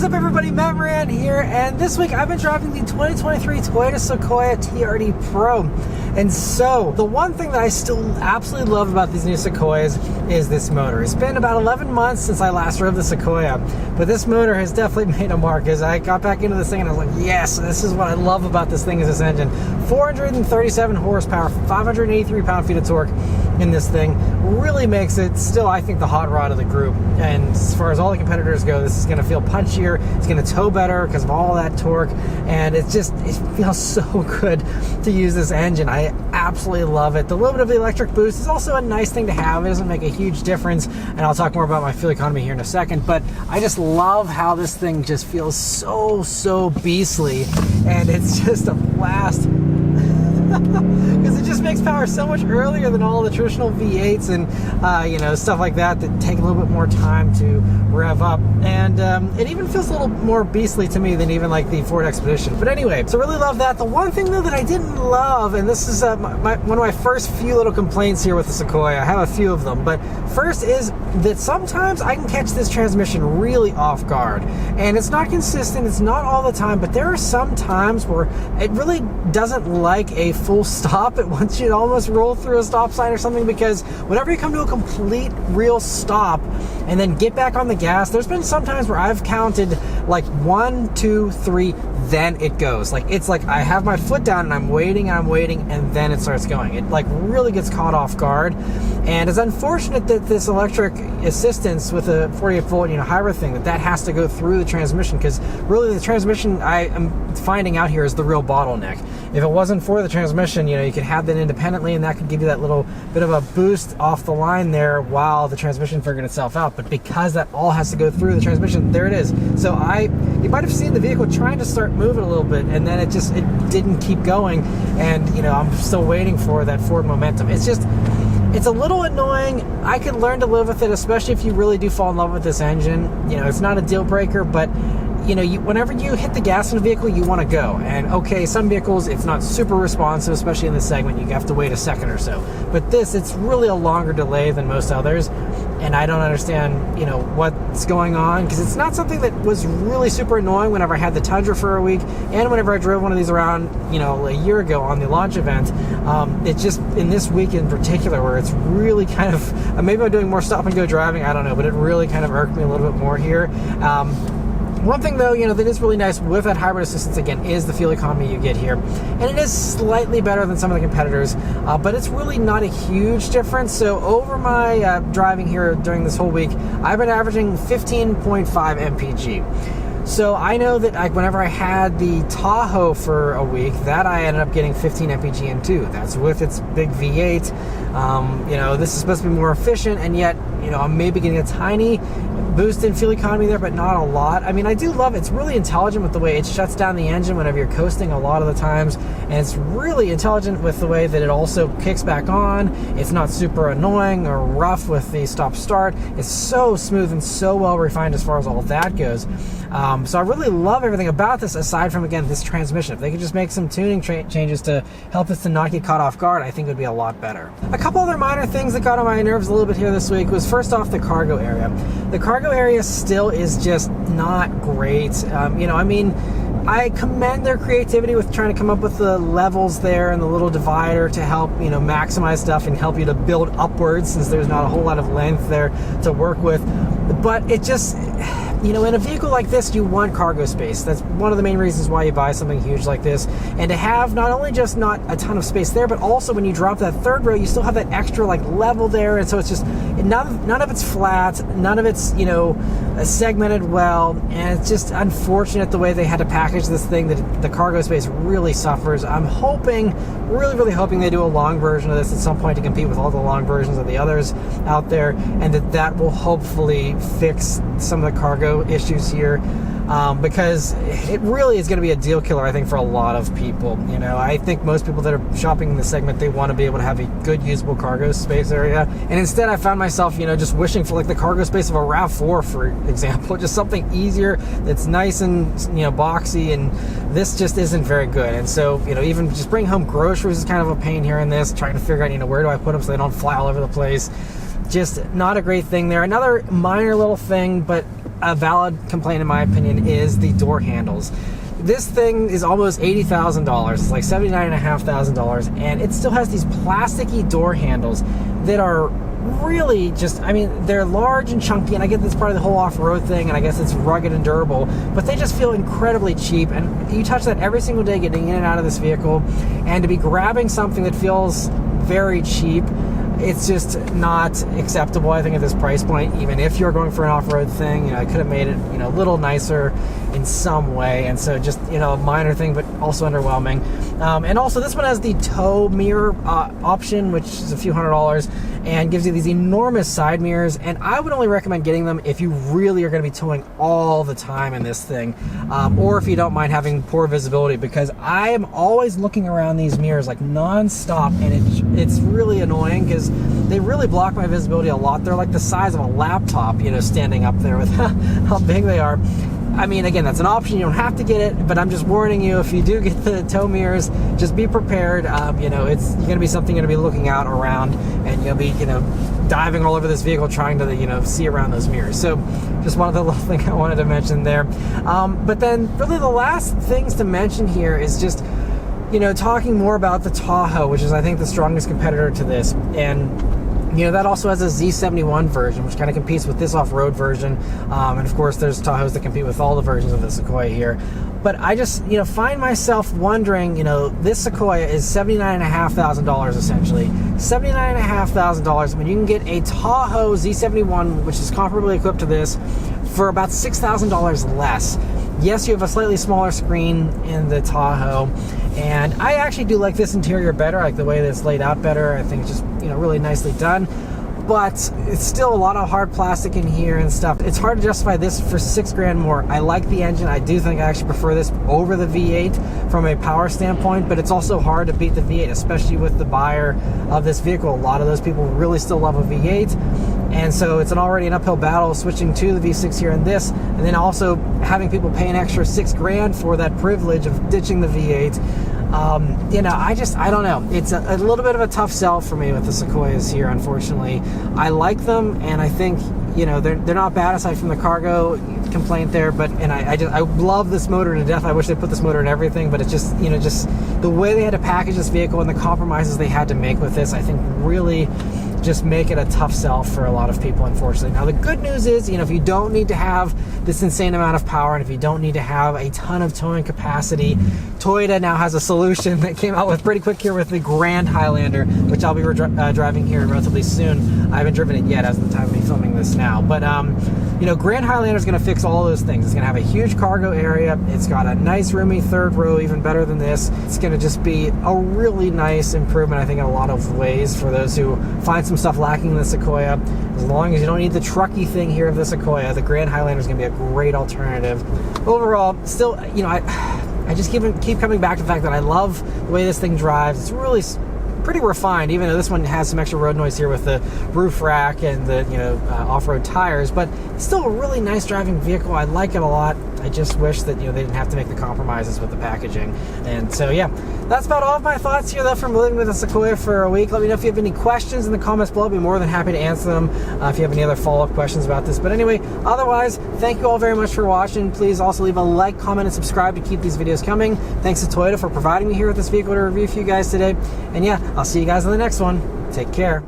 What's up everybody, Maran here, and this week I've been driving the 2023 Toyota Sequoia TRD Pro. And so, the one thing that I still absolutely love about these new Sequoias is this motor. It's been about 11 months since I last drove the Sequoia, but this motor has definitely made a mark. As I got back into this thing and I was like, yes, this is what I love about this thing, is this engine. 437 horsepower, 583 pound-feet of torque in this thing really makes it still, I think, the hot rod of the group. And as far as all the competitors go, this is going to feel punchier, it's going to tow better because of all that torque, and it feels so good to use this engine. I absolutely love it. The little bit of the electric boost is also a nice thing to have. It doesn't make a huge difference, and I'll talk more about my fuel economy here in a second, but I just love how this thing just feels so beastly, and it's just a blast. Because it just makes power so much earlier than all the traditional V8s and stuff like that take a little bit more time to rev up, and it even feels a little more beastly to me than even like the Ford Expedition. But anyway, so really love that. The one thing though that I didn't love, and this is one of my first few little complaints here with the Sequoia, I have a few of them, but first is that sometimes I can catch this transmission really off guard, and it's not consistent, it's not all the time, but there are some times where it really doesn't like a full stop. It wants you to almost roll through a stop sign or something, because whenever you come to a complete real stop and then get back on the gas, there's been some times where I've counted like 1, 2, 3, then it goes. Like, it's like I have my foot down and I'm waiting, and then it starts going. It like really gets caught off guard, and it's unfortunate that this electric assistance with a 48 volt hybrid thing, that has to go through the transmission, because really the transmission, I am finding out here, is the real bottleneck. If it wasn't for the transmission, you could have that independently, and that could give you that little bit of a boost off the line there while the transmission figured itself out. But because that all has to go through the transmission, there it is. So you might have seen the vehicle trying to start moving a little bit, and then it didn't keep going, and I'm still waiting for that forward momentum. It's a little annoying. I could learn to live with it, especially if you really do fall in love with this engine. It's not a deal breaker, but whenever you hit the gas in a vehicle, you want to go. And okay, some vehicles, it's not super responsive, especially in this segment. You have to wait a second or so. But this, it's really a longer delay than most others. And I don't understand, what's going on, because it's not something that was really super annoying whenever I had the Tundra for a week, and whenever I drove one of these around, a year ago on the launch event. It's just in this week in particular where it's really kind of, maybe I'm doing more stop and go driving, I don't know, but it really kind of irked me a little bit more here. One thing though, that is really nice with that hybrid assistance, again, is the fuel economy you get here. And it is slightly better than some of the competitors, but it's really not a huge difference. So over my driving here during this whole week, I've been averaging 15.5 mpg. So I know that whenever I had the Tahoe for a week, that I ended up getting 15 mpg in too. That's with its big V8. This is supposed to be more efficient, and yet, I'm maybe getting a tiny boost in fuel economy there, but not a lot. I mean, I do love it. It's really intelligent with the way it shuts down the engine whenever you're coasting a lot of the times, and it's really intelligent with the way that it also kicks back on. It's not super annoying or rough with the stop-start. It's so smooth and so well refined as far as all that goes. So I really love everything about this, aside from, again, this transmission. If they could just make some tuning changes to help us to not get caught off guard, I think it would be a lot better. A couple other minor things that got on my nerves a little bit here this week was, first off, the cargo area. The cargo area still is just not great. I commend their creativity with trying to come up with the levels there and the little divider to help, maximize stuff and help you to build upwards, since there's not a whole lot of length there to work with. But it just, in a vehicle like this, you want cargo space. That's one of the main reasons why you buy something huge like this. And to have not only just not a ton of space there, but also when you drop that third row, you still have that extra level there. And so it's just, none of it's flat, none of it's, segmented well. And it's just unfortunate the way they had to package this thing, that the cargo space really suffers. I'm hoping, really hoping they do a long version of this at some point to compete with all the long versions of the others out there, and that will hopefully fix some of the cargo issues here, because it really is going to be a deal killer, I think, for a lot of people. I think most people that are shopping in this segment, they want to be able to have a good usable cargo space area, and instead I found myself, just wishing for the cargo space of a RAV4, for example, just something easier that's nice and boxy, and this just isn't very good. And so even just bringing home groceries is kind of a pain here in this, trying to figure out where do I put them so they don't fly all over the place. Just not a great thing there. Another minor little thing, but a valid complaint in my opinion is the door handles. This thing is almost $80,000. It's like $79,500, and it still has these plasticky door handles that are really just, I mean, they're large and chunky, and I get this part of the whole off-road thing, and I guess it's rugged and durable, but they just feel incredibly cheap, and you touch that every single day getting in and out of this vehicle, and to be grabbing something that feels very cheap, it's just not acceptable, I think, at this price point. Even if you're going for an off-road thing, you know, I could have made it, you know, a little nicer in some way. And so just, you know, a minor thing, but also underwhelming. And also this one has the tow mirror option, which is a few $100s, and gives you these enormous side mirrors. And I would only recommend getting them if you really are going to be towing all the time in this thing, or if you don't mind having poor visibility, because I am always looking around these mirrors like non-stop, and it's really annoying because they really block my visibility a lot. They're like the size of a laptop, you know, standing up there with how big they are. I mean, again, that's an option. You don't have to get it, but I'm just warning you, if you do get the tow mirrors, just be prepared. You know, it's going to be something you're going to be looking out around, and you'll be, you know, diving all over this vehicle trying to, you know, see around those mirrors. So just one of the little things I wanted to mention there. But then really the last things to mention here is just, you know, talking more about the Tahoe, which is, I think, the strongest competitor to this. And you know, that also has a Z71 version, which kind of competes with this off-road version. And of course, there's Tahoes that compete with all the versions of the Sequoia here. But I just, you know, find myself wondering, you know, this Sequoia is $79,500 essentially. $79,500 when you can get a Tahoe Z71, which is comparably equipped to this, for about $6,000 less. Yes, you have a slightly smaller screen in the Tahoe, and I actually do like this interior better. I like the way that it's laid out better. I think it's just, you know, really nicely done. But it's still a lot of hard plastic in here and stuff. It's hard to justify this for $6,000 more. I like the engine. I do think I actually prefer this over the V8 from a power standpoint, but it's also hard to beat the V8, especially with the buyer of this vehicle. A lot of those people really still love a V8. And so it's already an uphill battle switching to the V6 here in this, and then also having people pay an extra $6,000 for that privilege of ditching the V8. You know, I don't know. It's a little bit of a tough sell for me with the Sequoias here, unfortunately. I like them, and I think, you know, they're not bad aside from the cargo complaint there, but, and I love this motor to death. I wish they put this motor in everything, but it's just, you know, just the way they had to package this vehicle and the compromises they had to make with this, I think really just make it a tough sell for a lot of people, unfortunately. Now, the good news is, you know, if you don't need to have this insane amount of power, and if you don't need to have a ton of towing capacity, Toyota now has a solution that came out with pretty quick here with the Grand Highlander, which I'll be driving here relatively soon. I haven't driven it yet as of the time of me filming this now, but you know, Grand Highlander is going to fix all those things. It's going to have a huge cargo area. It's got a nice roomy third row, even better than this. It's going to just be a really nice improvement, I think, in a lot of ways for those who find some stuff lacking in the Sequoia. As long as you don't need the trucky thing here of the Sequoia, the Grand Highlander is going to be a great alternative. Overall, still, you know, I just keep coming back to the fact that I love the way this thing drives. It's really pretty refined, even though this one has some extra road noise here with the roof rack and the, you know, off-road tires, but it's still a really nice driving vehicle. I like it a lot. I just wish that, you know, they didn't have to make the compromises with the packaging. And so, yeah, that's about all of my thoughts here, though, from living with a Sequoia for a week. Let me know if you have any questions in the comments below. I'd be more than happy to answer them if you have any other follow-up questions about this. But anyway, otherwise, thank you all very much for watching. Please also leave a like, comment, and subscribe to keep these videos coming. Thanks to Toyota for providing me here with this vehicle to review for you guys today. And yeah, I'll see you guys in the next one. Take care.